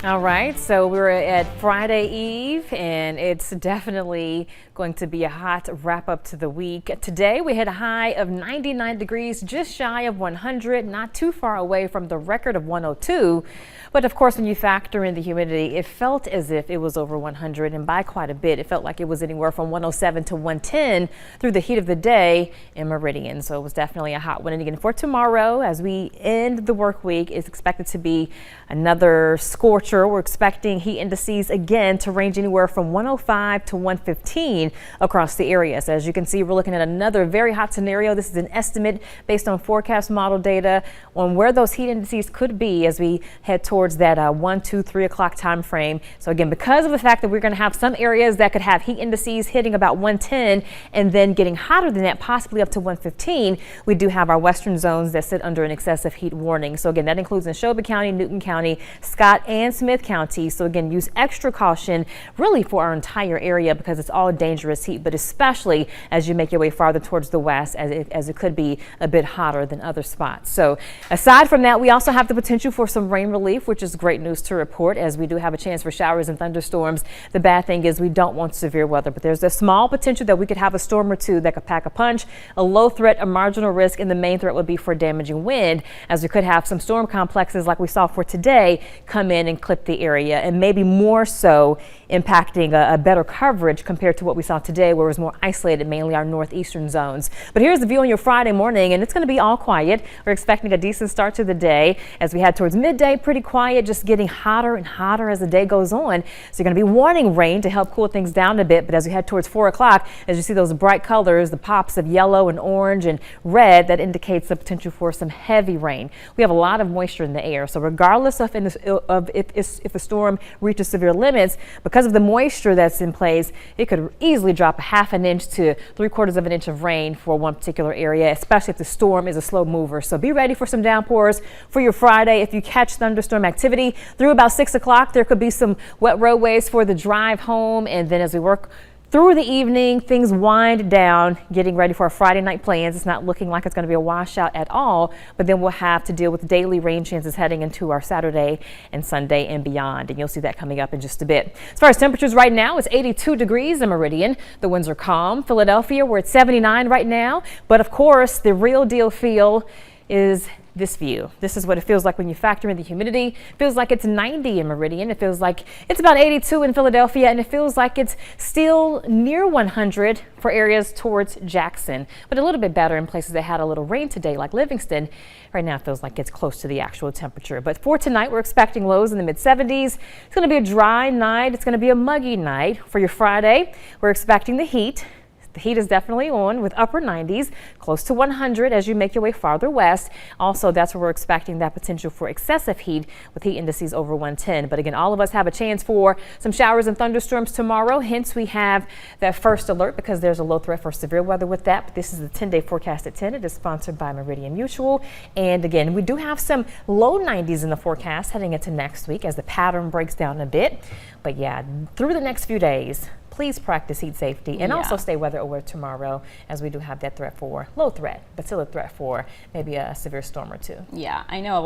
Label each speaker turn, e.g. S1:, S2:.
S1: All right, so we're at Friday Eve, and it's definitely going to be a hot wrap up to the week. Today we hit a high of 99 degrees, just shy of 100, not too far away from the record of 102. But of course, when you factor in the humidity, it felt as if it was over 100, and by quite a bit. It felt like it was anywhere from 107 to 110 through the heat of the day in Meridian. So it was definitely a hot one. And again, for tomorrow, as we end the work week, it's expected to be another scorcher. We're expecting heat indices again to range anywhere from 105 to 115 across the area. So as you can see, we're looking at another very hot scenario. This is an estimate based on forecast model data on where those heat indices could be as we head towards that 1, 2, 3 o'clock time frame. So again, because of the fact that we're going to have some areas that could have heat indices hitting about 110 and then getting hotter than that, possibly up to 115, we do have our western zones that sit under an excessive heat warning. So again, that includes Neshoba County, Newton County, Scott and Smith County. So again, use extra caution really for our entire area because it's all dangerous heat, but especially as you make your way farther towards the west as it could be a bit hotter than other spots. So aside from that, we also have the potential for some rain relief, which is great news to report as we do have a chance for showers and thunderstorms. The bad thing is we don't want severe weather, but there's a small potential that we could have a storm or two that could pack a punch, a low threat, a marginal risk, and the main threat would be for damaging wind, as we could have some storm complexes like we saw for today come in and clip the area, and maybe more so impacting a better coverage compared to what we saw today, where it was more isolated, mainly our northeastern zones. But here's the view on your Friday morning, and it's going to be all quiet. We're expecting a decent start to the day as we head towards midday. Pretty quiet, just getting hotter and hotter as the day goes on. So you're going to be wanting rain to help cool things down a bit. But as we head towards 4 o'clock, as you see those bright colors, the pops of yellow and orange and red, that indicates the potential for some heavy rain. We have a lot of moisture in the air, so regardless of if the storm reaches severe limits, because of the moisture that's in place, it could easily drop a ½ an inch to 3/4 of an inch of rain for one particular area, especially if the storm is a slow mover. So be ready for some downpours for your Friday. If you catch thunderstorm activity through about 6 o'clock, there could be some wet roadways for the drive home. And then as we work through the evening, things wind down, getting ready for our Friday night plans. It's not looking like it's going to be a washout at all, but then we'll have to deal with daily rain chances heading into our Saturday and Sunday and beyond. And you'll see that coming up in just a bit. As far as temperatures right now, it's 82 degrees in Meridian. The winds are calm. Philadelphia, we're at 79 right now. But of course, the real deal feel is this view. This is what it feels like when you factor in the humidity. It feels like it's 90 in Meridian. It feels like it's about 82 in Philadelphia, and it feels like it's still near 100 for areas towards Jackson, but a little bit better in places that had a little rain today, like Livingston. Right now it feels like it's close to the actual temperature. But for tonight, we're expecting lows in the mid-70s. It's going to be a dry night. It's going to be a muggy night. For your Friday, we're expecting the heat. The heat is definitely on with upper 90s, close to 100 as you make your way farther west. Also, that's where we're expecting that potential for excessive heat with heat indices over 110. But again, all of us have a chance for some showers and thunderstorms tomorrow. Hence, we have that first alert because there's a low threat for severe weather with that. But this is the 10-day forecast at 10. It is sponsored by Meridian Mutual. And again, we do have some low 90s in the forecast heading into next week as the pattern breaks down a bit. But yeah, through the next few days, please practice heat safety and also stay weather aware tomorrow, as we do have that threat for low threat, but still a threat for maybe a severe storm or two.
S2: Yeah, I know a